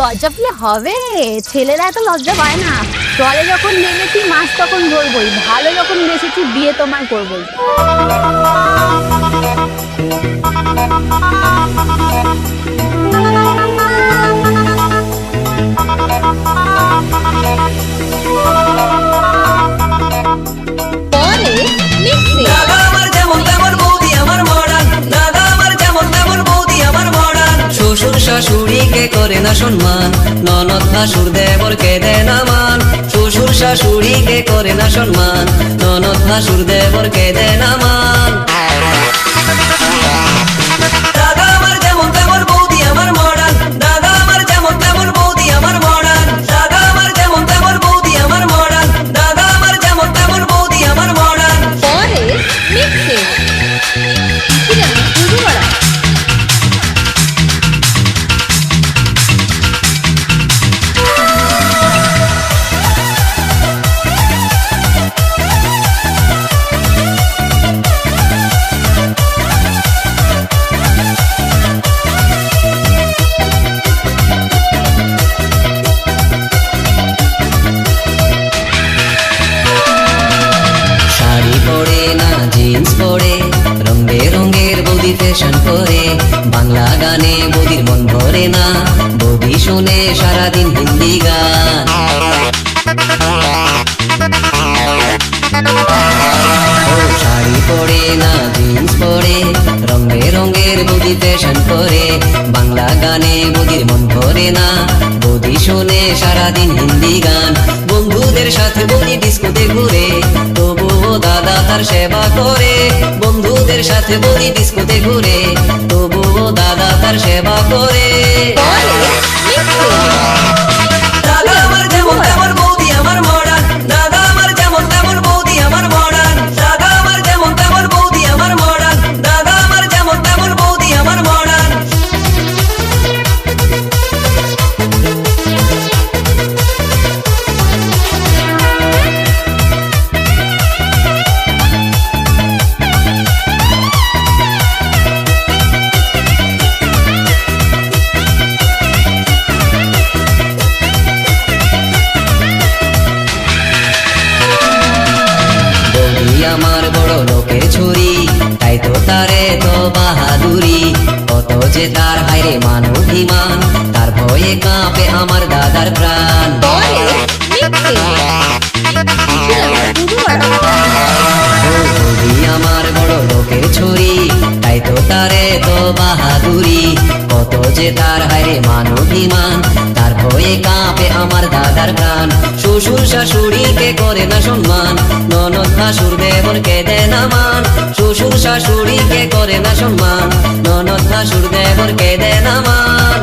লজ্জা পেলে হবে? ছেলেরা এত লজ্জা পায় না। জলে যখন নেমেছি মাছ তখন ধরবই, ভালো যখন বেসেছি বিয়ে তোমায় করবই। শাশুড়িকে করে না সম্মান, ননদ ভাসুর দেবরকে দেয় না মান। শ্বশুর শাশুড়িকে করে না সম্মান, ননদ ভাসুর দেবরকে দেয় না মান। দাদা আমার যেমন তেমন বৌদি আমার মডার্ন, দাদা আমার যেমন তেমন বৌদি আমার মডার্ন, দাদা আমার যেমন তেমন বৌদি আমার মডার্ন, দাদা আমার যেমন তেমন বৌদি আমার মডার্ন। পরে মিক্সিং কি জানো শুরু করা। জিন্স পরে রং বেরঙের বৌদি ফ্যাশন করে, বাংলা গানে বৌদির মন ভরে না, বৌদি শুনে সারাদিন হিন্দি গান। শাড়ি পরে না জিন্স পরে রং বেরঙের বৌদি ফ্যাশন করে, বাংলা গানে বৌদির মন ভরে না, বৌদি শুনে সারাদিন হিন্দি গান। বন্ধুদের সাথে বৌদি ডিস্কোতে ঘুরে, তবুও দাদা তার সেবা করে। বন্ধুদের সাথে বৌদি ডিস্কোতে ঘুরে, তবুও দাদা তার সেবা করে। দাদা আমার যেমন তেমন বৌদি আমার মডার্ন, দাদা আমার যেমন তেমন বৌদি আমার মডার্ন, দাদা আমার যেমন তেমন বৌদি আমার মডার্ন, দাদা আমার যেমন তেমন বৌদি আমার মডার্ন। আমার বড় লোকের ছুরি, তাই তো তারে তো বাহাদুরি, কত যে তার হায়রে মান অভিমান, তার ভয়ে কাঁপে আমার দাদার প্রাণ। আমার বড় লোকের ছুরি, তাই তো তারে তো বাহাদুরি, কত যে তার হায়রে মান অভিমান, তার ভয়ে কাঁপে আমার দাদার প্রাণ। শ্বশুর শাশুড়িকে করে না সম্মান, ননদ ভাসুর দেবরকে দেয় না মান। শ্বশুর শাশুড়িকে করে না সম্মান, ননদ ভাসুর দেবরকে দেয় না মান।